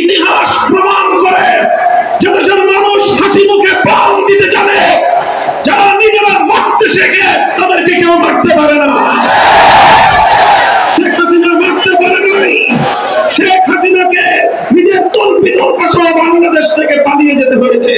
ইতিহাস প্রমাণ করে যে দেশের মানুষ হাসি মুখে প্রাণ দিতে জানে, যারা নিজেরা মারতে শেখে তাদেরকে কেউ মারতে পারে না। শেখ হাসিনা মারতে পারে নাই। শেখ হাসিনাকে নিজের তল্পিতল্পা সহ বাংলাদেশ থেকে পালিয়ে যেতে হয়েছে।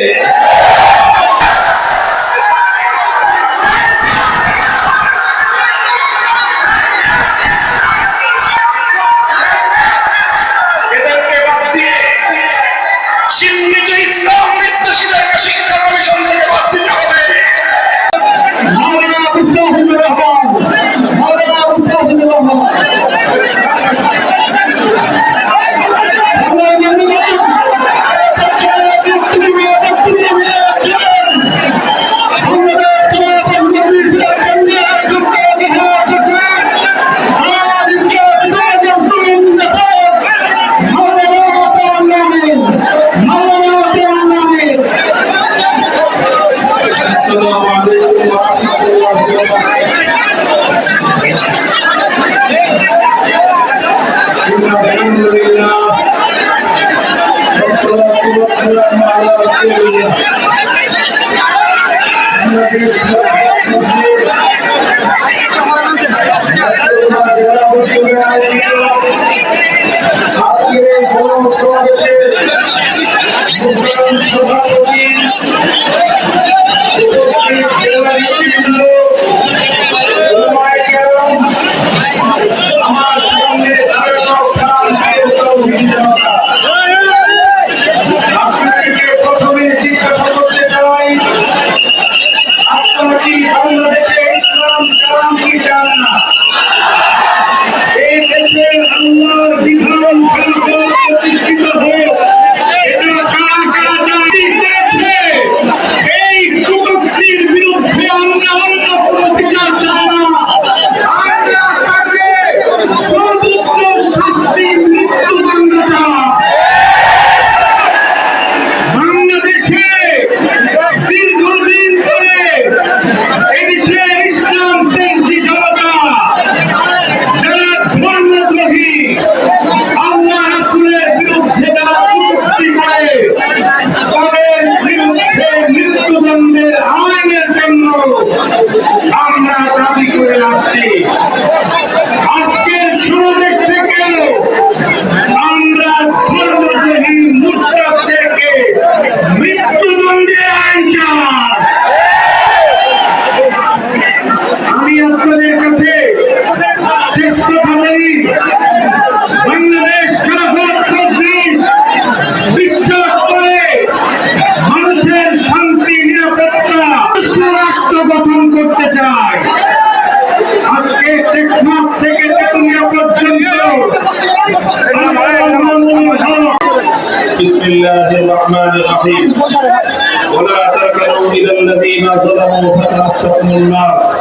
ولا تركنوا إلى الذين ظلموا فتمسكم النار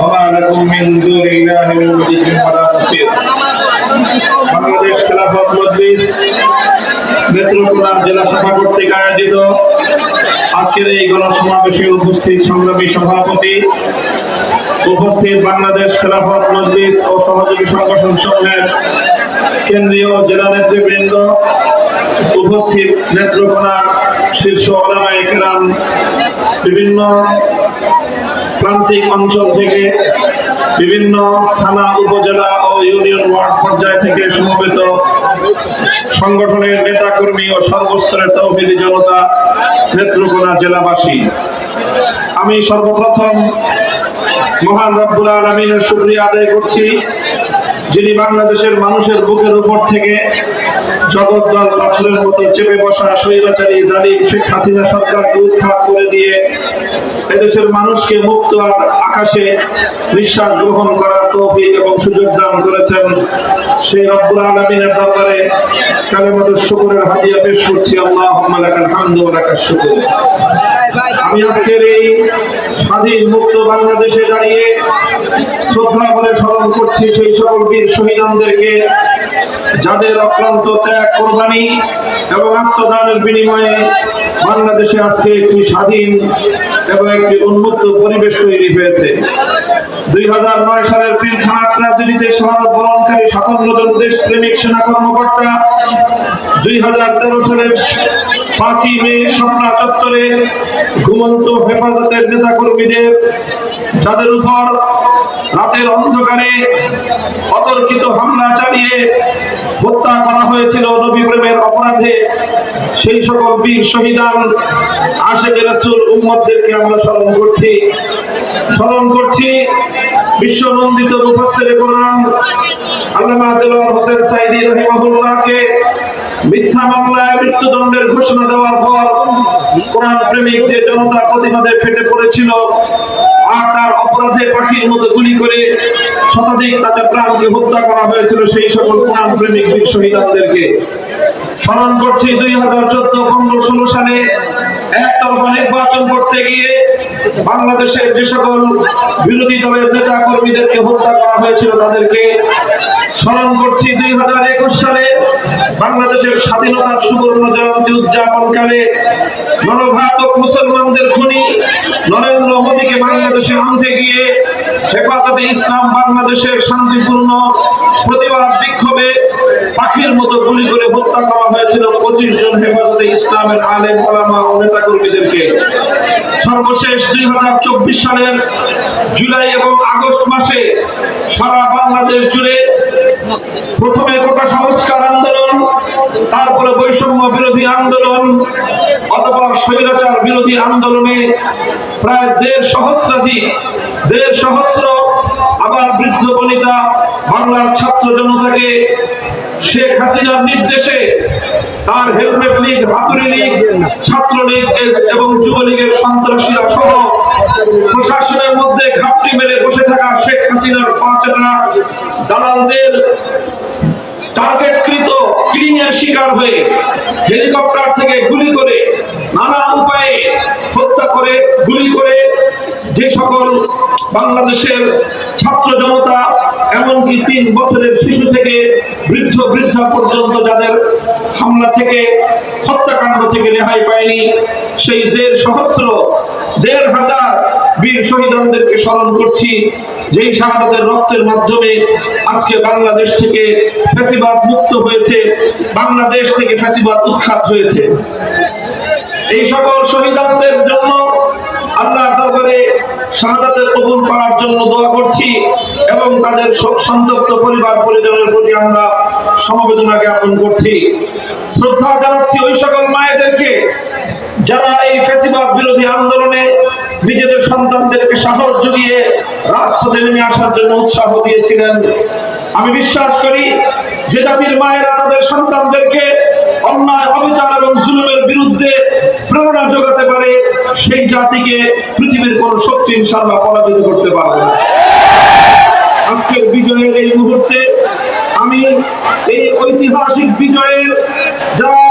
وما لكم من دون الله من ولي ولا نصير। বাংলাদেশ খেলাফত মজলিস নেত্রকোনা জেলা শাখা কর্তৃক আয়োজিত আজকের এই গণসমাবেশে উপস্থিত সংগ্রামী সভাপতি, উপস্থিত বাংলাদেশ খেলাফত মজলিস ও সহযোগী সংগঠন সমূহের কেন্দ্রীয় জেলা নেতৃবৃন্দ, উপস্থিত নেত্রকোনার শীর্ষ ওলামায়ে কেরাম, বিভিন্ন প্রান্তিক অঞ্চল থেকে, বিভিন্ন থানা, উপজেলা ও ইউনিয়ন ওয়ার্ড পর্যায় থেকে সমবেত সংগঠনের নেতা কর্মী ও সর্বস্তরের তৌহিদি জনতা, নেত্রকোনা জেলাবাসী, আমি সর্বপ্রথম মহান রব্বুল আলামিনের শুকরিয়া আদায় করছি, যিনি বাংলাদেশের মানুষের বুকের উপর থেকে জগদ্দল পাথরের মতো চেপে বসা স্বৈরাচারী জালিম শেখ হাসিনা সরকারকে উৎখাত করে দিয়ে এদেশের মানুষকে মুক্ত আকাশে নিঃশ্বাস গ্রহণ করার তৌফিক এবং সুযোগ দান করেছেন। সেই রব্বুল আলামিনের দরবারে কালিমাতুশ শুকরের হাদিয়া পেশ করছি। আল্লাহুম্মা লাকাল হামদু ওয়া লাকাশ শুকর। আমি আজকের এই স্বাধীন মুক্ত বাংলাদেশে দাঁড়িয়ে শ্রদ্ধা করে স্মরণ করছি সেই সকল বীর শহীদদেরকে, যাদের অক্লান্ত ত্যাগ, কোরবানি এবং আত্মদানের বিনিময়ে বাংলাদেশে আজকে একটি স্বাধীন এবং একটি উন্মুক্ত পরিবেশ তৈরি হয়েছে। 2009 সালের পিলখানা ট্র্যাজেডিতে শাহাদাত বরণকারী 57 জন দেশপ্রেমিক সেনা কর্মকর্তা 2013 সালের 5ই মে শাপলা চত্বরে ঘুমন্ত হেফাজতের নেতা কর্মীদের যাদের উপর রাতের অন্ধকারে অতর্কিত হামলা চালিয়ে হত্যা করা হয়েছিল নবী প্রেমের অপরাধে, সেই সকল বীর শহীদান আশিকে রাসূল উম্মতদেরকে আমরা স্মরণ করছি। বিশ্বনন্দিত মুফাসসিরে কোরআন আল্লামা দেলোয়ার হোসেন সাঈদী রাহিমাহুল্লাহকে মিথ্যা মামলায় মৃত্যুদণ্ডের ঘোষণা দেওয়ার পর কোরআন প্রেমিক যে জনতা প্রতিবাদে ফেটে পড়েছিল আর তার অপরাধে পাখির মতো গুলি করে শতাধিক তাদের প্রাণকে হত্যা করা হয়েছিল, সেই সকল কোরআন প্রেমিক বীর শহীদদেরকে স্মরণ করছি। 2014, 15, 16 সালে একতরফা নির্বাচন করতে গিয়ে বাংলাদেশের যে সকল বিরোধী দলের নেতা কর্মীদেরকে হত্যা করা হয়েছিল তাদেরকে স্মরণ করছি। 2021 সালে বাংলাদেশের স্বাধীনতার সুবর্ণ জয়ন্তী উদযাপনকালে নরঘাতক মুসলমানদের খুনি নরেন্দ্র মোদীকে বাংলাদেশে আনতে গিয়ে হেফাজতে ইসলাম বাংলাদেশের শান্তিপূর্ণ প্রতিবাদ বিক্ষোভে পাখির মতো গুলি করে হত্যা করা হয়েছিল 25 জন হেফাজতে ইসলামের আলেম ওলামা ও নেতা কর্মীদেরকে। সর্বশেষ 2024 সালের জুলাই এবং আগস্ট মাসে সারা বাংলাদেশ জুড়ে প্রথমে কোটা সংস্কার আন্দোলন, তারপরে বৈষম্য বিরোধী আন্দোলন, অতঃপর স্বৈরাচার বিরোধী আন্দোলনে প্রায় 1.5 সহস্র আবার বৃদ্ধ বনিতা বাংলার ছাত্র জনতাকে শেখ হাসিনার নির্দেশে তার হেলমেট লীগ, হাতুড়ি লীগ, ছাত্রলীগ এবং যুবলীগের সন্ত্রাসীরা সহ প্রশাসনের মধ্যে ঘাপটি মেরে বসে থাকা শেখ হাসিনার পাঁচটা দালালদের টার্গেটকৃত কিলিং এর শিকার হয়ে হেলিকপ্টার থেকে গুলি করে নানা উপায়ে হত্যা করে গুলি করে যে সকল বাংলাদেশের ছাত্র জনতা এমনকি 3 বছরের শিশু থেকে বৃদ্ধা পর্যন্ত যাদের হামলা থেকে হত্যাকাণ্ড থেকে রেহাই পায়নি, সেই 1,500 বীর শহীদদেরকে স্মরণ করছি, যেই শাহাদাতের রক্তের মাধ্যমে আজকে বাংলাদেশ থেকে ফ্যাসিবাদ মুক্ত হয়েছে, বাংলাদেশ থেকে ফ্যাসিবাদ উৎখাত হয়েছে। এই সকল শহীদদের জন্য আল্লাহর দরবারে শাহাদাতের কবুল করার জন্য দোয়া করছি এবং তাদের শোক সন্তপ্ত পরিবার পরিজনের প্রতি আমরা সমবেদনা জ্ঞাপন করছি। শ্রদ্ধা জানাচ্ছি ওই সকল মায়েদেরকে যারা এই ফ্যাসিবাদ বিরোধী আন্দোলনে নিজেদের সন্তানদেরকে সাহস জুগিয়ে রাজপথে নেমে আসার জন্য উৎসাহ দিয়েছিলেন। আমি বিশ্বাস করি যে জাতির মায়েরা তাদের সন্তানদেরকে অন্যায়, অবিচার এবং জুলুমের বিরুদ্ধে প্রেরণা যোগাতে পারে, সেই জাতিকে পৃথিবীর কোন শক্তি ইনশাআল্লাহ পরাজিত করতে পারবে না। আজকের বিজয়ের এই মুহূর্তে আমি এই ঐতিহাসিক বিজয়ের যারা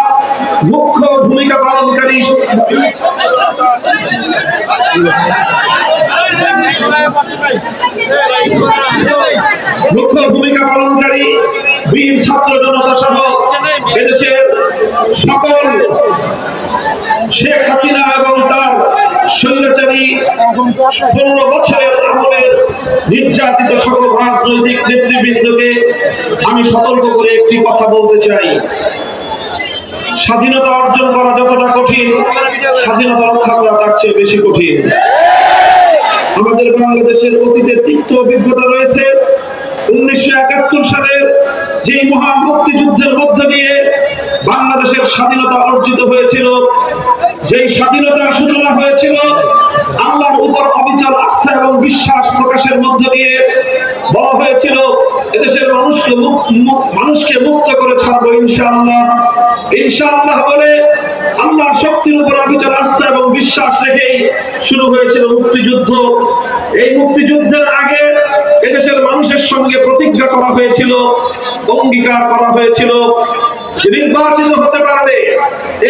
মুখ্য ভূমিকা পালনকারী বীর ছাত্র জনতা সহ এদেশের সকল শেখ হাসিনা এবং তার স্বৈরাচারী 15 বছরের আমলের নির্যাতিত সকল রাজনৈতিক নেতৃবৃন্দকে আমি সতর্ক করে একটি কথা বলতে চাই। স্বাধীনতা অর্জন করা যতটা কঠিন, স্বাধীনতা রক্ষা করা তার চেয়ে বেশি কঠিন। আমাদের বাংলাদেশের অতীতের তিক্ত অভিজ্ঞতা রয়েছে। 1971 সালের যে মহান মুক্তিযুদ্ধের মধ্য দিয়ে বাংলাদেশের স্বাধীনতা অর্জিত হয়েছিল, যেই স্বাধীনতার সূচনা হয়েছিল আল্লাহর উপর অবিচল আস্থা এবং বিশ্বাস প্রকাশের মধ্য দিয়ে। বলা হয়েছিল এদেশের মানুষকে মুক্ত করে ছাড়বো ইনশাআল্লাহ। ইনশাআল্লাহ বলে আল্লাহর শক্তির উপর অবিচল আস্থা এবং বিশ্বাস রেখেই শুরু হয়েছিল মুক্তিযুদ্ধ। এই মুক্তিযুদ্ধের আগে এদেশের মানুষের সঙ্গে প্রতিজ্ঞা করা হয়েছিল, অঙ্গীকার করা হয়েছিল যে নির্বাচিত হতে পারলে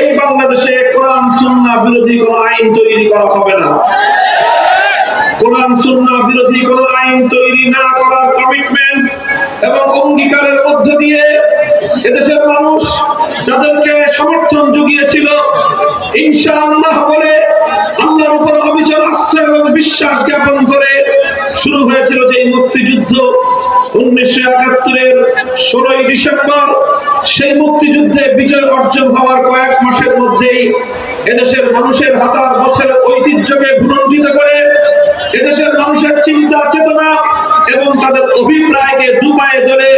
এই বাংলাদেশে কোরআন সুন্নাহ বিরোধী কোন আইন তৈরি করা হবে না। কোরআন সুন্নাহ বিরোধী কোন আইন তৈরি না করার কমিটমেন্ট এবং অঙ্গীকারের মধ্য দিয়ে এদেশের মানুষ যাদেরকে সমর্থন জুগিয়েছিল ইনশাআল্লাহ বলে আল্লাহর উপর অবিচল আস্থা এবং বিশ্বাস জ্ঞাপন করে শুরু হয়েছিল যে মুক্তিযুদ্ধ। 1971-এর 16ই ডিসেম্বর সেই মুক্তিযুদ্ধে বিজয় অর্জন হওয়ার কয়েক মাসের মধ্যেই এদেশের মানুষের হাজার বছরের ঐতিহ্যকে ভুলণ্ঠিত করে এদেশের মানুষের চিন্তা চেতনা এবং তাদের অভিপ্রায়কে দুপায়ে ধরে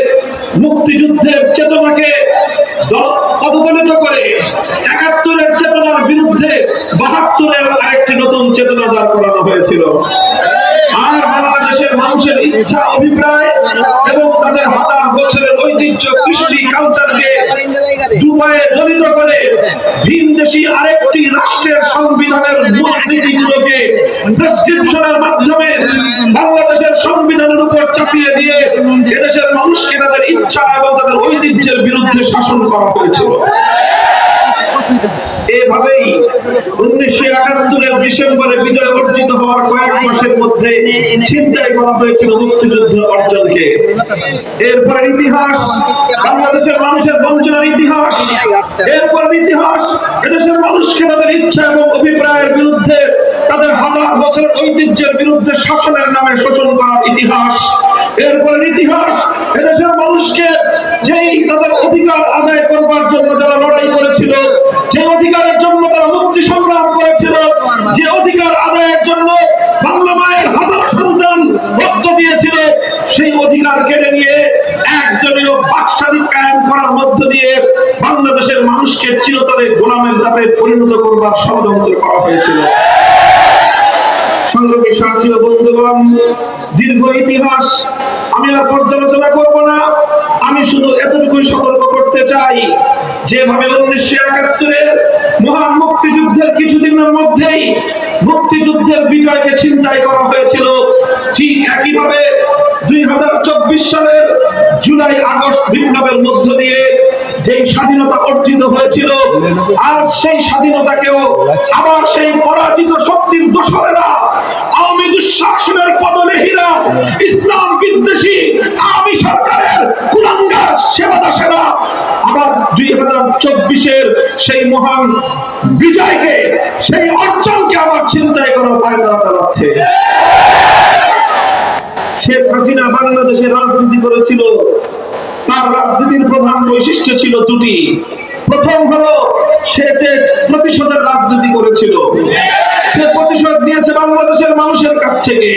মুক্তিযুদ্ধের চেতনাকে পদদলিত করে ৭১-এর চেতনার বিরুদ্ধে ৭২-এর আরেকটি নতুন চেতনা দাঁড় করানো হয়েছিল। আর বাংলাদেশের মানুষের ইচ্ছা অভিপ্রায় এবং তাদের হাজার বছরের ঐতিহ্য কৃষ্টি কালচারকে দুপায়ে দলিত করে ভিনদেশী আরেকটি রাষ্ট্রের সংবিধানের মূলনীতিগুলোকে প্রেসক্রিপশনের মাধ্যমে বাংলাদেশের সংবিধানের উপর চাপিয়ে দিয়ে এদেশের মানুষকে তাদের ইচ্ছা এবং তাদের ঐতিহ্যের বিরুদ্ধে শাসন করা হয়েছিল। এভাবেই ১৯৭১-এর ডিসেম্বরে বিজয় অর্জিত হওয়ার কয়েক মাসের মধ্যে ছিনতাই করা হয়েছিল মুক্তিযুদ্ধ অর্জনকে। এরপর ইতিহাস বাংলাদেশের মানুষের বঞ্চনার ইতিহাস, এরপর ইতিহাস এদেশের মানুষকে তাদের ইচ্ছা এবং অভিপ্রায়ের বিরুদ্ধে তাদের হাজার বছরের ঐতিহ্যের বিরুদ্ধে শাসনের নামে শোষণ করার ইতিহাস, এরপর ইতিহাস এদেশের মানুষকে যেই তাদের অধিকার আদায় করবার জন্য যারা লড়াই করেছিল, যে অধিকারের জন্য তারা মুক্তি সংগ্রাম করেছিল, যে অধিকার আদায়ের জন্য বাংলা মায়ের হাজার সন্তান রক্ত দিয়েছিল, সেই অধিকার কেড়ে নিয়ে একদলীয় বাকশালী কায়েম করার মধ্য দিয়ে বাংলাদেশের মানুষকে চিরতরে গোলামের জাতে পরিণত করবার ষড়যন্ত্র করা হয়েছিল। সংগ্রামী সাথী ও বন্ধুগণ, দীর্ঘ ইতিহাস আমি আর পর্যালোচনা করব না। আমি শুধু এতটুকুই সতর্ক করতে চাই, যেভাবে ১৯৭১-এর মহান মুক্তিযুদ্ধের কিছুদিনের মধ্যেই মুক্তিযুদ্ধের বিজয়কে ছিনতাই করা হয়েছিল, ঠিক একইভাবে ২০২৪ সালের জুলাই আগস্ট বিপ্লবের মধ্য দিয়ে যেই স্বাধীনতা অর্জিত হয়েছিল, আজ সেই স্বাধীনতাকেও আবার সেই পরাজিত শক্তির দোসরেরা, আওয়ামী দুঃশাসনের পদলেহীরা, ইসলাম বিদ্বেষী আওয়ামী সরকারের কুলাঙ্গার সেবাদাসেরা আবার ২০২৪-এর সেই মহান বিজয়কে, সেই অর্জনকে আবার ছিনতাই করার পায়তারা চালাচ্ছে। শেখ হাসিনা বাংলাদেশের রাজনীতি করেছিল, তার রাজনীতির প্রধান বৈশিষ্ট্য ছিল দুটি। প্রথম হলো সে যে প্রতিশোধের রাজনীতি করেছিল, সে প্রতিশোধ নিয়েছে বাংলাদেশের মানুষের কাছ থেকে,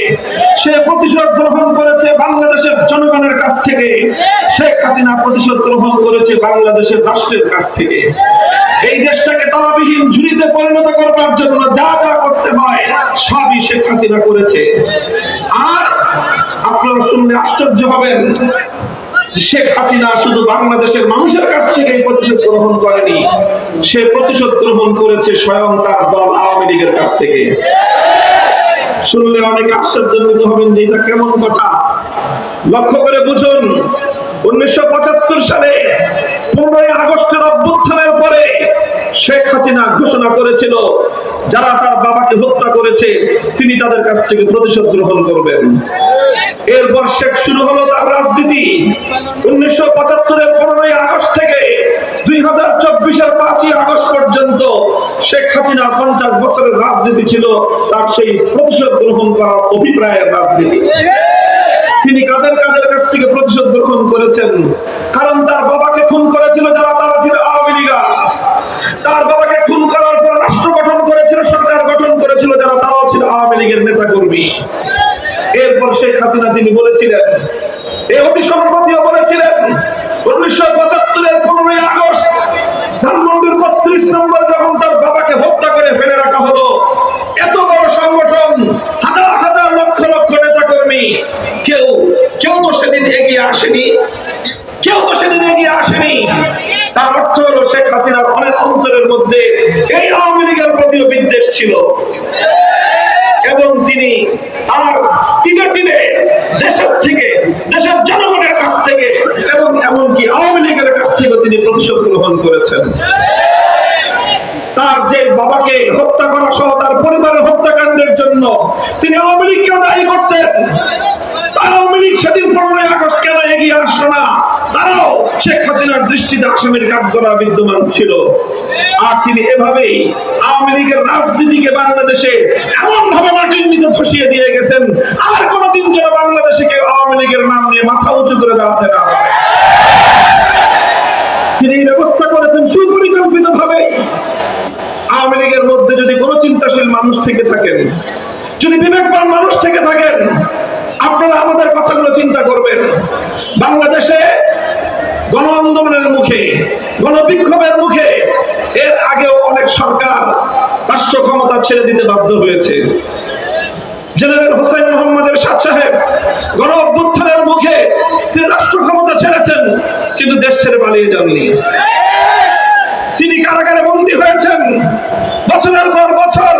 সে প্রতিশোধ গ্রহণ করেছে বাংলাদেশের জনগণের কাছ থেকে। শেখ হাসিনা প্রতিশোধ গ্রহণ করেছে বাংলাদেশের রাষ্ট্রের কাছ থেকে। এই দেশটাকে তলাবিহীন ঝুড়িতে পরিণত করবার জন্য যা যা করতে হয় সবই শেখ হাসিনা করেছে। আর আপনারা শুনলে আশ্চর্য হবেন, শেখ হাসিনা শুধু বাংলাদেশের মানুষের কাছ থেকে প্রতিশোধ গ্রহণ করেনি, সে প্রতিশোধ গ্রহণ করেছে স্বয়ং তার দল আওয়ামী লীগের কাছ থেকে। শুনলে অনেকে আশ্চর্যান্বিত হবেন যে এটা কেমন কথা। লক্ষ্য করে বুঝুন, ১৯৭৫ সালে ১৫ই আগস্টের অভ্যুত্থানের পরে শেখ হাসিনা ঘোষণা করেছিল, যারা তার বাবাকে হত্যা করেছে তিনি তাদের কাছ থেকে প্রতিশোধ গ্রহণ করবেন। এরপর শেখ শুরু হলো তার রাজনীতি। ১৯৭৫-এর ১৫ই আগস্ট থেকে ২০২৪-এর ৫ই আগস্ট পর্যন্ত শেখ হাসিনা ৫০ বছরের রাজনীতি ছিল তার সেই প্রতিশোধ গ্রহণ করার অভিপ্রায়ের রাজনীতি। তিনি কাদের কাদের কাছ থেকে প্রতিশোধ গ্রহণ করেছেন? কারণ তার বাবাকে খুন করেছিল যারা, তারা ছিল আওয়ামী লীগরা। তার বাবাকে খুন করার পর রাষ্ট্র গঠন করেছিল, সরকার গঠন করেছিল যারা, তারাও ছিল আওয়ামী লীগের নেতা কর্মী। এরপর শেখ হাসিনা তিনি বলেছিলেন, এই অতি সম্প্রতিও বলেছিলেন, ১৯৭৫-এর ১৫ই আগস্ট ধানমন্ডির ৩২ নম্বর যখন তার বাবাকে হত্যা করে ফেলে রাখা হলো, এত বড় সংগঠন, হাজার হাজার লক্ষ লক্ষ নেতা কর্মী, কেউ তো সেদিন এগিয়ে আসেনি, কেউ তো সেদিন এগিয়ে আসেনি। তার অর্থ হলো শেখ হাসিনার অনেক অন্তরের মধ্যে এই আওয়ামী লীগের প্রতিও বিদ্বেষ ছিল এবং তিনি আর দিনে দিনে দেশের থেকে, দেশের জনগণের কাছ থেকে এবং এমনকি আওয়ামী লীগের কাছ থেকে তিনি প্রতিশোধ গ্রহণ করেছেন। তার যে বাবাকে হত্যা করা সহ তার পরিবারের হত্যাকাণ্ডের জন্য তিনি আওয়ামী লীগকেও দায়ী করতেন। আওয়ামী লীগ সেদিন ১৫ই আগস্ট কেন এগিয়ে আসলো না? তারাও শেখ হাসিনার দৃষ্টিতে আসামির কাঠগড়া বিদ্যমান ছিল। আর তিনি এভাবেই আওয়ামী লীগের রাজনীতিকে বাংলাদেশে এমন ভাবে মাটির নিচে ধসিয়ে দিয়ে গেছেন, আর কোনদিন যেন বাংলাদেশে কেউ আওয়ামী লীগের নাম নিয়ে মাথা উঁচু করে দাঁড়াতে না হয়। তিনি ব্যবস্থা করেছেন সুপরিকল্পিত চিন্তাশীল মানুষ থেকে থাকেন, যদি বিবেকবান মানুষ থেকে থাকেন, আপনারা আমাদের কথাগুলো চিন্তা করবেন। বাংলাদেশে গণ আন্দোলনের মুখে, গণবিক্ষোভের মুখে এর আগেও অনেক সরকার রাষ্ট্র ক্ষমতা ছেড়ে দিতে বাধ্য হয়েছে। জেনারেল হোসেন মোহাম্মদ এরশাদ সাহেব গণ অভ্যুত্থানের মুখে তিনি রাষ্ট্র ক্ষমতা ছেড়েছেন, কিন্তু দেশ ছেড়ে পালিয়ে যাননি। তিনি কারাগারে বন্দী হয়েছেন, বছরের পর বছর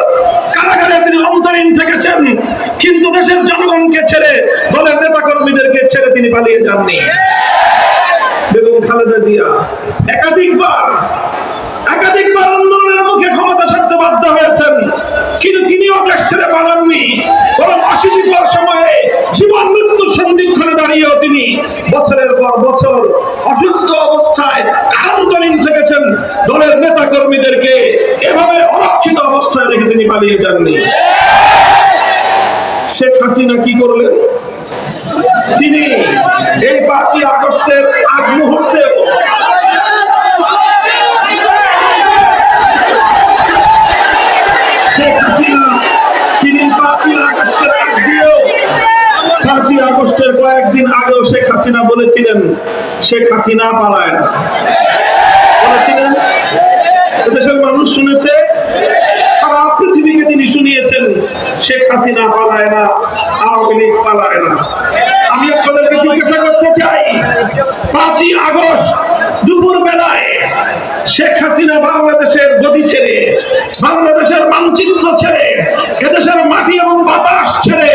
কারাগারে তিনি অন্তরীণ থেকেছেন, কিন্তু দেশের জনগণকে ছেড়ে, দলের নেতা কর্মীদেরকে ছেড়ে তিনি পালিয়ে যাননি। বেগম খালেদা জিয়া একাধিকবার আন্দোলনের মুখে ক্ষমতা ছাড়তে বাধ্য হয়েছেন, কিন্তু তিনিও দেশ ছেড়ে পালাননি, বরং অশীতিপর সময়ে জীবন মৃত্যুর সন্ধিক্ষণে দাঁড়িয়েও তিনি বছরের পর বছর অসুস্থ অবস্থায় আন্দোলন থেকেছেন, দলের নেতা কর্মীদেরকে এভাবে অরক্ষিত অবস্থায় রেখে তিনি পালিয়ে যাননি। শেখ হাসিনা কি করলেন? তিনি এই 5ই আগস্টের আগ মুহূর্তে কয়েকদিন আগেও শেখ হাসিনা বলেছিলেন শেখ হাসিনা পালায় না, বলেছিলেন। দেশের মানুষ শুনেছে, সারা পৃথিবীকে তিনি শুনিয়েছেন শেখ হাসিনা পালায় না, আওয়ামী লীগ পালায় না। আমি আপনাদেরকে জিজ্ঞাসা করতে চাই, 5ই আগস্ট দুপুর বেলায় শেখ হাসিনা বাংলাদেশের গদি ছেড়ে, বাংলাদেশের মানচিত্র ছেড়ে, এদেশের মাটি এবং বাতাস ছেড়ে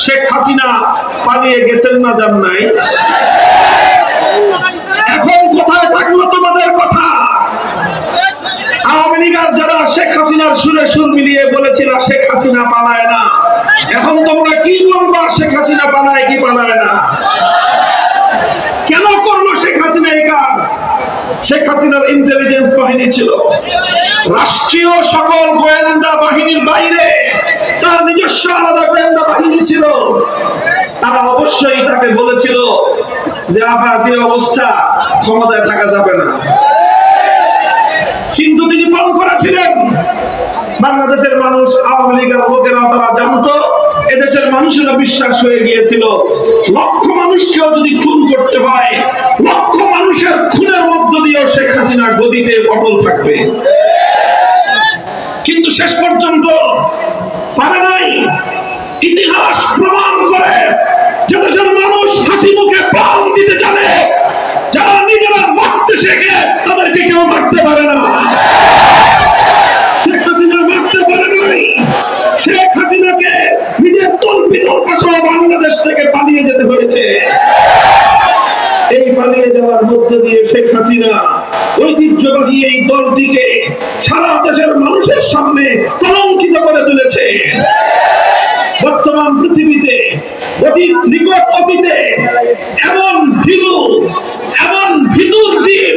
শেখ হাসিনা পালিয়ে গেছেন না যান নাই? এখন কোথায় থাকলো তোমাদের কথা? আওয়ামী লীগের যারা শেখ হাসিনার সুরে সুর মিলিয়ে বলেছিল শেখ হাসিনা পালায় না, এখন তোমরা কি বলবা শেখ হাসিনা পালায় কি পালায় না? কেন করলো শেখ হাসিনা এই কাজ? শেখ হাসিনার ইন্টেলিজেন্স বাহিনী ছিল, রাষ্ট্রীয় সকল গোয়েন্দা বাহিনীর বাইরে তার নিজস্ব আলাদা গোয়েন্দা বাহিনী ছিল। তারা অবশ্যই তাকে বলেছিল যে আপা যে অবস্থা, ক্ষমতায় থাকা যাবে না, কিন্তু তিনি পান করেছিলেন। বাংলাদেশের মানুষ, আওয়ামী লীগের লোকেরা তারা জানতো, এদেশের মানুষেরা বিশ্বাস হয়ে গিয়েছিল লক্ষ মানুষকেও যদি খুন করতে হয়, লক্ষ মানুষের খুনের মধ্য দিয়েও শেখ হাসিনা গদিতে অটল থাকবে। কিন্তু শেষ পর্যন্ত পারে নাই। ইতিহাস প্রমাণ করে যে দেশের মানুষ হাসি মুখে প্রাণ দিতে জানে, যারা নিজেরা মারতে শেখে তাদেরকে কেউ মারতে পারে না। শেখ হাসিনা মারতে পারে নাই। শেখ হাসিনাকে নিজের তলবিতল সহ বাংলাদেশ থেকে পালিয়ে যেতে হয়েছে। এই পালিয়ে যাওয়ার মধ্য দিয়ে শেখ হাসিনা ঐতিহ্যবাহী এই দলটিকে সারা দেশের মানুষের সামনে কলঙ্কিত করে তুলেছে। বর্তমান পৃথিবীতে অতীত নিকট অতীতে এমন ভিতুর দিন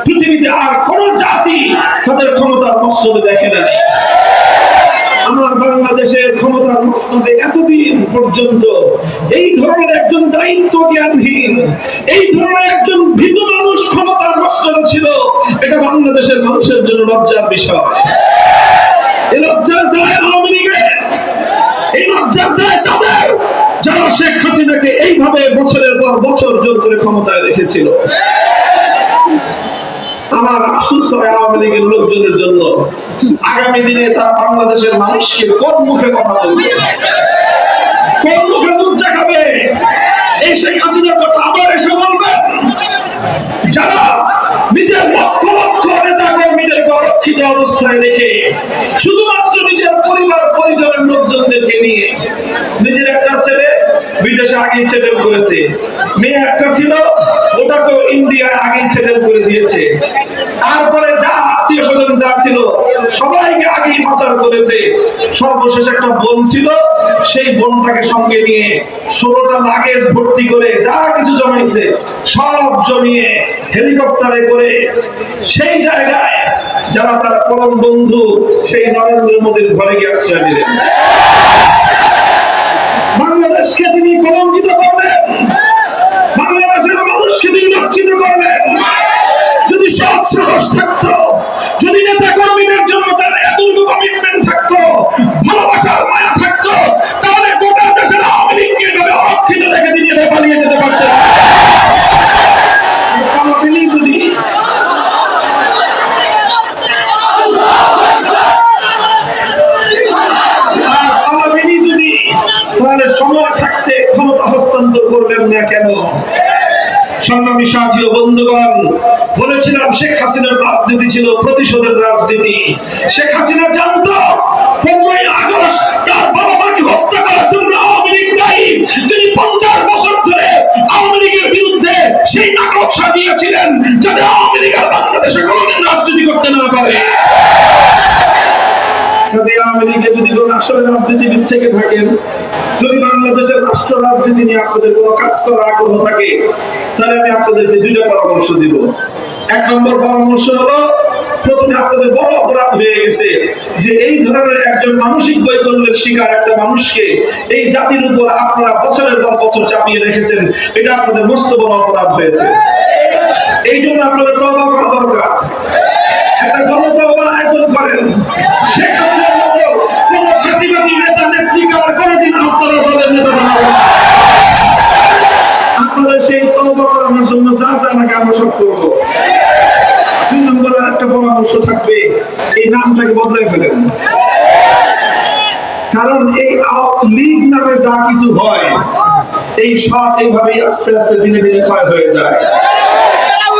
পৃথিবীতে আর কোন জাতি তাদের ক্ষমতার মসনদে দেখে নাই। আমার বাংলাদেশের ক্ষমতার মসনদে এতদিন পর্যন্ত এই ধরনের একজন দায়িত্ব জ্ঞানহীন, এই ধরনের একজন ভীতু মানুষ ক্ষমতার মসনদে ছিল, এটা বাংলাদেশের মানুষের জন্য লজ্জার বিষয়। এই লজ্জার দায় আওয়ামী লীগের, এই লজ্জার দায় তাদের যারা শেখ হাসিনাকে এইভাবে বছরের পর বছর জোর করে ক্ষমতায় রেখেছিল। আমার আফসোস হয় আওয়ামী লীগের লোকজনের জন্য। আগামী দিনে তারা বাংলাদেশের মানুষকে কোন মুখে কথা বলবে, কোন মুখে মুখ দেখাবে? এই শেখ হাসিনার কথা আবার এসে বলবেন? যারা নিজের লক্ষ লক্ষ নেতা কর্মীদেরকে অরক্ষিত অবস্থায় রেখে শুধুমাত্র নিজের পরিবার পরিজনের লোকজনদেরকে নিয়ে, নিজের একটা ছেলে বিদেশে আগেই সেটেল করেছে, মেয়ে একটা ছিল ওটাকে ইন্ডিয়ায় আগেই সেটেল করে দিয়েছে, তারপরে যা আত্মীয় স্বজন যা ছিল সবাইকে আগেই পাচার করেছে। সর্বশেষ একটা বোন ছিল, সেই বোনটাকে সঙ্গে নিয়ে 16টা লাগেজ ভর্তি করে যা কিছু জমাইছে সব জমিয়ে হেলিকপ্টারে করে সেই জায়গায় যারা তার পরম বন্ধু সেই নরেন্দ্র মোদীর ঘরে গিয়ে আশ্রয় নিলেন। বাংলাদেশকে তিনি কলঙ্কিত করলেন, বাংলাদেশের মানুষকে তিনি লজ্জিত করলেন। যদি সৎ সাহস থাকতো, যদি নেতা কর্মীদের জন্য তার এতটুকু কমিটমেন্ট থাকতো, সাথী ও বন্ধুগণ, বলেছিলাম শেখ হাসিনার রাজনীতি ছিল প্রতিশোধের রাজনীতি। শেখ হাসিনা জানতো 15ই আগস্ট তার বাবা মাকে হত্যা করার জন্য আওয়ামী লীগ দায়ী। তিনি 50 বছর ধরে আওয়ামী লীগের বিরুদ্ধে সেই নাটক সাজিয়েছিলেন যাতে আওয়ামী লীগ আর বাংলাদেশে কোনোদিন রাজনীতি করতে না পারে। আওয়ামী লীগে যদি কোনো আসলে রাজনীতিবিদ থেকে থাকেন, যদি বাংলাদেশের রাষ্ট্র রাজনীতি নিয়ে আপনাদের কোনো কাজ করার আগ্রহ থাকে, তাহলে আমি আপনাদেরকে দুইটা পরামর্শ দিব। 1 নম্বর পরামর্শ হলো, প্রথমে আপনাদের বড় অপরাধ হয়ে গেছে যে এই ধরনের একজন মানসিক বৈকল্যের শিকার একটা মানুষকে এই জাতির উপর আপনারা বছরের পর বছর চাপিয়ে রেখেছেন। এটা আপনাদের মস্ত বড় অপরাধ হয়েছে। এই জন্য আপনাদের তওবা করা দরকার। একটা গণতওবার আয়োজন করেন। শেখ হাসিনার মতো কোন ফাঁসিবাদী নেতা নেত্রীকে আর কোনদিন আপনারা দলের নেতা বানাবেন না। আপনাদের সেই তওবা করানোর জন্য যা যা লাগে আমরা সব করব। 2 নম্বরের একটা পরামর্শ থাকবে, এই নামটাকে বদলায় ফেলেন। কারণ এই লীগ নামে যা কিছু হয়, এই সব এইভাবেই আস্তে আস্তে দিনে দিনে ক্ষয় হয়ে যায়।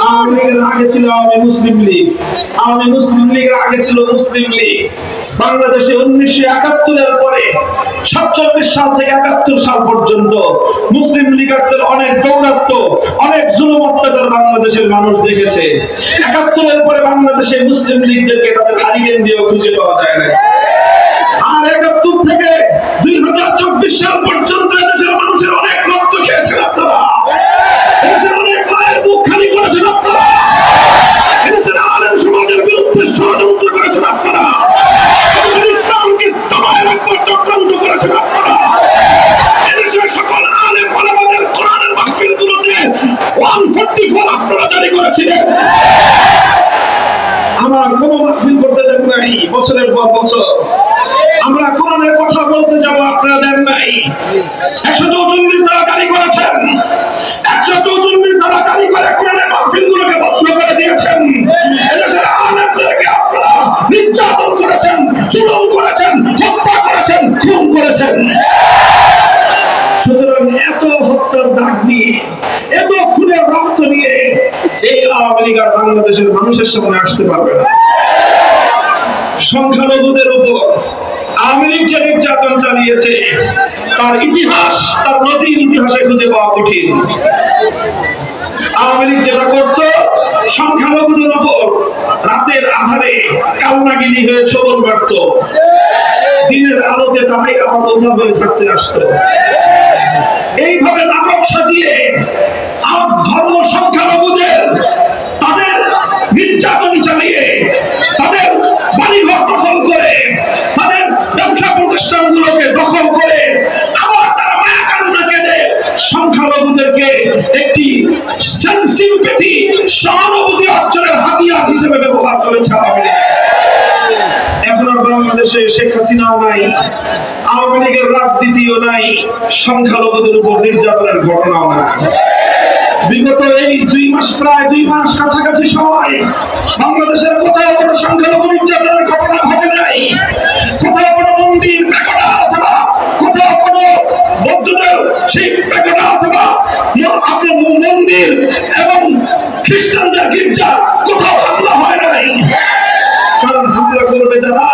আওয়ামী লীগের আগে ছিল আওয়ামী মুসলিম লীগ, আওয়ামী মুসলিম লীগের আগে ছিল মুসলিম লীগ। বাংলাদেশে 1971-এর পরে 47 সাল থেকে 71 সাল পর্যন্ত মুসলিম লীগারদের অনেক দৌরাত্ম, অনেক জুলুম অত্যাচার বাংলাদেশের মানুষ দেখেছে। 71-এর পরে বাংলাদেশে মুসলিম লীগদেরকে তাদের হারিকেন দিয়েও খুঁজে পাওয়া যায় না। আর 71 থেকে 2024 সাল পর্যন্ত এদেশের মানুষের অনেক রক্ত খেয়েছেন আপনারা। এদেশের অনেক মায়ের বুক খালি করেছেন আপনারা। এদেশের আলেম সমাজের বিরুদ্ধে ষড়যন্ত্র করেছেন আপনারা। এদেশের ইসলামকে দমায় রাখবার চক্রান্ত করেছেন আপনারা। এদেশের সকল আলেম ওলামাদের কোরআনের মাহফিলগুলোতে 144 আপনারা জারি করেছিলেন। আমার কোন মাহফিল করতে দেন নাই বছরের পর বছর। আমরা কোরআনের কথা বলতে যাব, আপনারা দেন নাই। 144 দ্বারা জারি করেছেন। 144 দ্বারা জারি করে কোরআনের মাহফিলগুলোকে বন্ধ করে দিয়েছেন। এদেশের আলেমদেরকে আপনারা নির্যাতন করেছেন, জুলুম করেছেন, হত্যা করেছেন, খুন করেছেন। সুতরাং এত হত্যার দাগ নিয়ে, এত খুনের রক্ত নিয়ে এই আওয়ামী লীগ আর বাংলাদেশের মানুষের সামনে আসতে পারবে না। সংখ্যালঘুদের উপর আওয়ামী লীগ যে নির্যাতন চালিয়েছে, তার ইতিহাস, তার নজির ইতিহাসে খুঁজে পাওয়া কঠিন। আওয়ামী লীগ যেটা করত, সংখ্যালঘুদের উপর রাতের আধারে কালনাগিনি হয়ে ছবল মারত, দিনের আলোতে তারাই আবার ওঝা হয়ে থাকতে আসতো। এইভাবে নাটক সাজিয়ে ধর্ম সংখ্যালঘুদের তাদের নির্যাতন চালিয়ে, তাদের বাড়িঘর দখল করে, তাদের ব্যবসা প্রতিষ্ঠানগুলোকে দখল করে, আবার তার মায়া কান্না কেঁদে সংখ্যালঘুদেরকে একটি সিম্প্যাথি, সহানুভূতি অর্জনের হাতিয়ার হিসেবে ব্যবহার করেছে আওয়ামী লীগ। এখন আর বাংলাদেশে শেখ হাসিনাও নাই, আওয়ামী লীগের রাজনীতিও নাই, সংখ্যালঘুদের উপর নির্যাতনের ঘটনাও নাই। বিগত এই 2 মাস, প্রায় 2 মাস কাছাকাছি সময় বাংলাদেশের কোথাও কোনো সংখ্যালঘু নির্যাতনের ঘটনা ঘটে নাই। কোথাও কোনো মন্দির প্যাগোডা অথবা কোথাও কোনো বৌদ্ধদের সেই প্যাগোডা অথবা আপনার মন্দির এবং খ্রিস্টানদের গির্জা কোথাও হামলা হয় নাই। কারণ হামলা করবে যারা,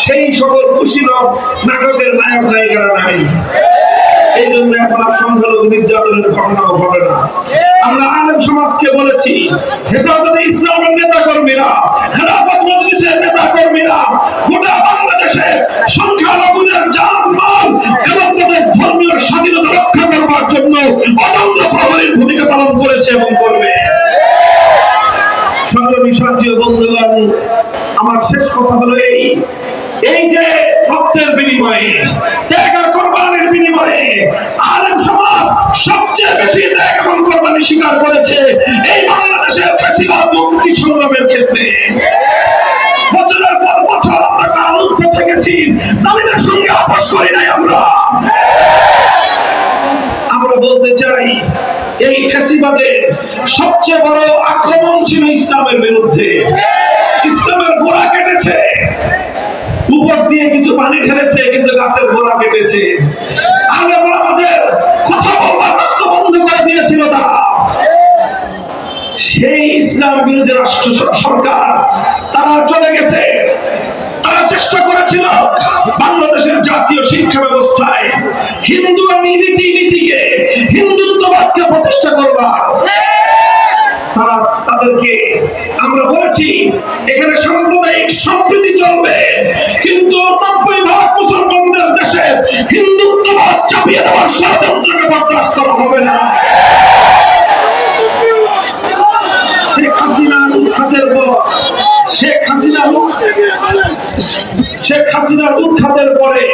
সেই সকল কুশীলব নাটকের নায়ক নায়িকারা নাই। এই জন্য এখন সংখ্যালঘু নির্যাতনের ঘটনাও ঘটে না। আমরা আলেম সমাজকে বলেছি, হেফাজতে ইসলামের নেতা কর্মীরা, খেলাফত মজলিসের নেতা কর্মীরা গোটা বাংলাদেশে সংখ্যালঘুদের জান মাল এবং তাদের ধর্মীয় স্বাধীনতা রক্ষা করবার জন্য অনন্য প্রহরীর ভূমিকা পালন করেছে এবং করবে। সংগ্রামী সাথী ও বন্ধুগণ, আমার শেষ কথা হলো এই যে রক্তের বিনিময়ে, ত্যাগ আর কোরবানির বিনিময়ে আলেম সমাজ সবচেয়ে বেশি ত্যাগ এবং কোরবানি স্বীকার করেছে এই বাংলাদেশের ফ্যাসিবাদ মুক্তি সংগ্রামের ক্ষেত্রে। বছরের পর বছর আমরা কারারুদ্ধ থেকেছি, জালিমের সঙ্গে আপোষ করি নাই। আমরা বলতে চাই, এই ফ্যাসিবাদের সবচেয়ে বড় আক্রমণ ছিল ইসলামের বিরুদ্ধে। ইসলামের গোড়া কেটেছে, উপর দিয়ে কিছু পানি ঢেলেছে, কিন্তু গাছের গোড়া কেটেছে। আলেমরা আমাদের কথা বলবার রাস্তা বন্ধ করে দিয়েছিল তারা। ইসলাম বিরোধী রাষ্ট্র সরকার তারা চলে গেছে। তারা চেষ্টা করেছিল বাংলাদেশের জাতীয় শিক্ষা ব্যবস্থায় হিন্দু নীতিকে হিন্দুত্ববাদকে প্রতিষ্ঠা করবার। তাদেরকে আমরা বলেছি এখানে সাম্প্রদায়িক সম্প্রীতি চলবে, কিন্তু 90% মুসলমানদের দেশে হিন্দুত্ববাদ চাপিয়ে দেওয়ার ষড়যন্ত্রকে বরদাস্ত করা হবে না। শেখ হাসিনার উৎখাতের পর শেখ হাসিনার উৎখাতের পরে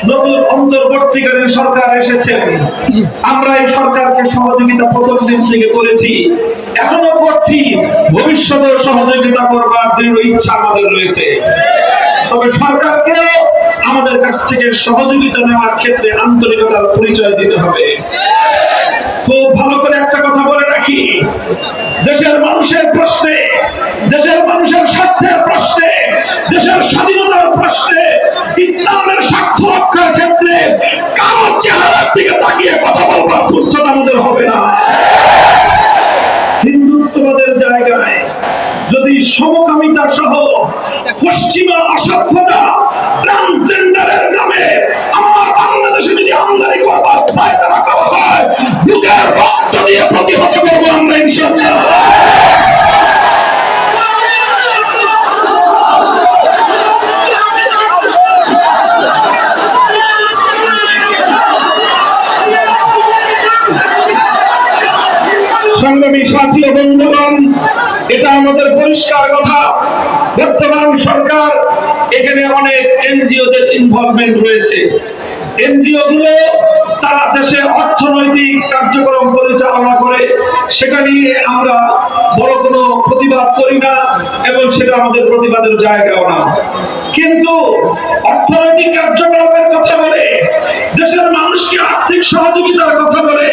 নতুন অন্তর্বর্তীকালীন সরকার এসেছেন। আমরা এই সরকারকে সহযোগিতা প্রথম দিন থেকে করেছি, এখনো করছি, ভবিষ্যতেও সহযোগিতা করবার দৃঢ় ইচ্ছা আমাদের রয়েছে। তবে সরকারকে আমাদের কাছ থেকে সহযোগিতা নেওয়ার ক্ষেত্রে আন্তরিকতার পরিচয় দিতে হবে। খুব ভালো করে একটা কথা বলে রাখি, দেশের মানুষের প্রশ্নে, দেশের মানুষের স্বার্থের প্রশ্নে, দেশের স্বাধীনতার প্রশ্নে, ইসলামের স্বার্থ রক্ষার ক্ষেত্রে কারো চেহারার দিকে তাকিয়ে কথা বলবার ফুরসত আমাদের হবে না। হিন্দুত্ববাদের জায়গায় যদি সমকামিতা সহ পশ্চিমা অসভ্যতা, ট্রান্সজেন্ডারের নামে আমার বাংলাদেশে যদি আমদানি করবার পায়তারা করা হয়, বুকের রক্ত দিয়ে প্রতিহত করবো আমরা ইনশাআল্লাহ। সংগ্রামী সাথী ও বন্ধুগণ, এটা আমাদের পরিষ্কার কথা। বর্তমান সরকার, এখানে অনেক এনজিওদের ইনভলভমেন্ট রয়েছে। এনজিও গুলো তারা দেশে অর্থনৈতিক কার্যক্রম পরিচালনা করে, সেটা নিয়ে আমরা বড় কোনো প্রতিবাদ করি না এবং সেটা আমাদের প্রতিবাদের জায়গাও না। কিন্তু অর্থনৈতিক কার্যক্রমের কথা বলে, দেশের মানুষকে আর্থিক সহযোগিতার কথা বলে,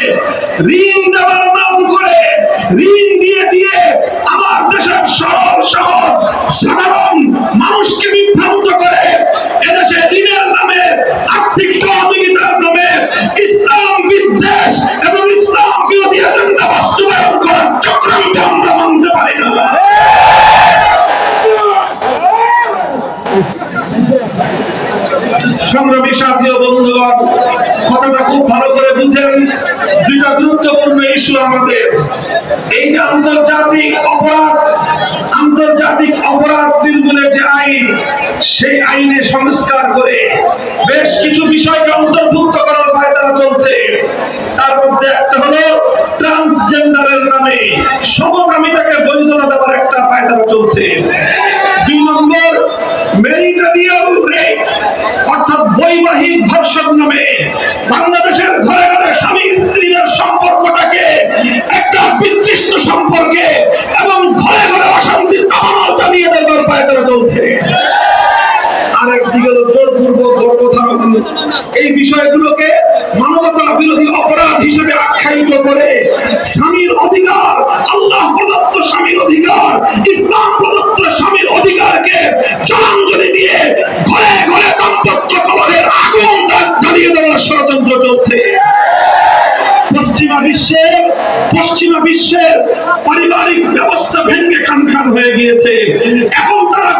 ঋণ দেওয়ার নাম করে ঋণ দিয়ে দিয়ে আমার দেশের সরল সহজ সাধারণ মানুষকে বিভ্রান্ত করে এদেশে ঋণের নামে, আর্থিক সহযোগিতার নামে ইসলাম বিদ্বেষ এবং ইসলাম বিরোধী এজেন্ডা বাস্তবায়ন করার চক্রান্ত আমরা মানতে পারি না। সংগ্রামী সাথী ও বন্ধুগণ, কথাটা খুব ভালো করে বুঝেন। দুইটা গুরুত্বপূর্ণ ইস্যু আমাদের। এই যে আন্তর্জাতিক অপরাধ নির্মূলের যে আইন, সেই আইনে সংস্কার করে বেশ কিছু বিষয়কে অন্তর্ভুক্ত করার পায়তারা চলছে। তার মধ্যে একটা হলো ট্রান্সজেন্ডারের নামে সমকামিতাকে বৈধতা দেওয়ার একটা পায়তারা চলছে। 2 নম্বর, ম্যারিটারিয়াল রেপ অর্থাৎ বৈবাহিক ধর্ষণ নামে বাংলাদেশের ঘরে ঘরে স্বামী স্ত্রীদের সম্পর্কটাকে একটা বিতৃষ্ণ সম্পর্কে এবং ঘরে ঘরে অশান্তির দাবানল চালিয়ে দেওয়ার পায়তারা চলছে। আরেকদিকে হলো জোরপূর্বক গর্ভধারণ। এই বিষয়গুলোকে মানবতা বিরোধী অপরাধ হিসেবে আখ্যায়িত করে স্বামীর অধিকার, আল্লাহ প্রদত্ত স্বামীর অধিকার, ইসলাম প্রদত্ত স্বামীর অধিকারকে জলাঞ্জলি দিয়ে ঘরে ঘরে দাম্পত্য কলহের আগুন জ্বালিয়ে দেওয়ার ষড়যন্ত্র চলছে। পশ্চিমা বিশ্বের পারিবারিক ব্যবস্থা ভেঙে খান খান হয়ে গিয়েছে। এখন তারা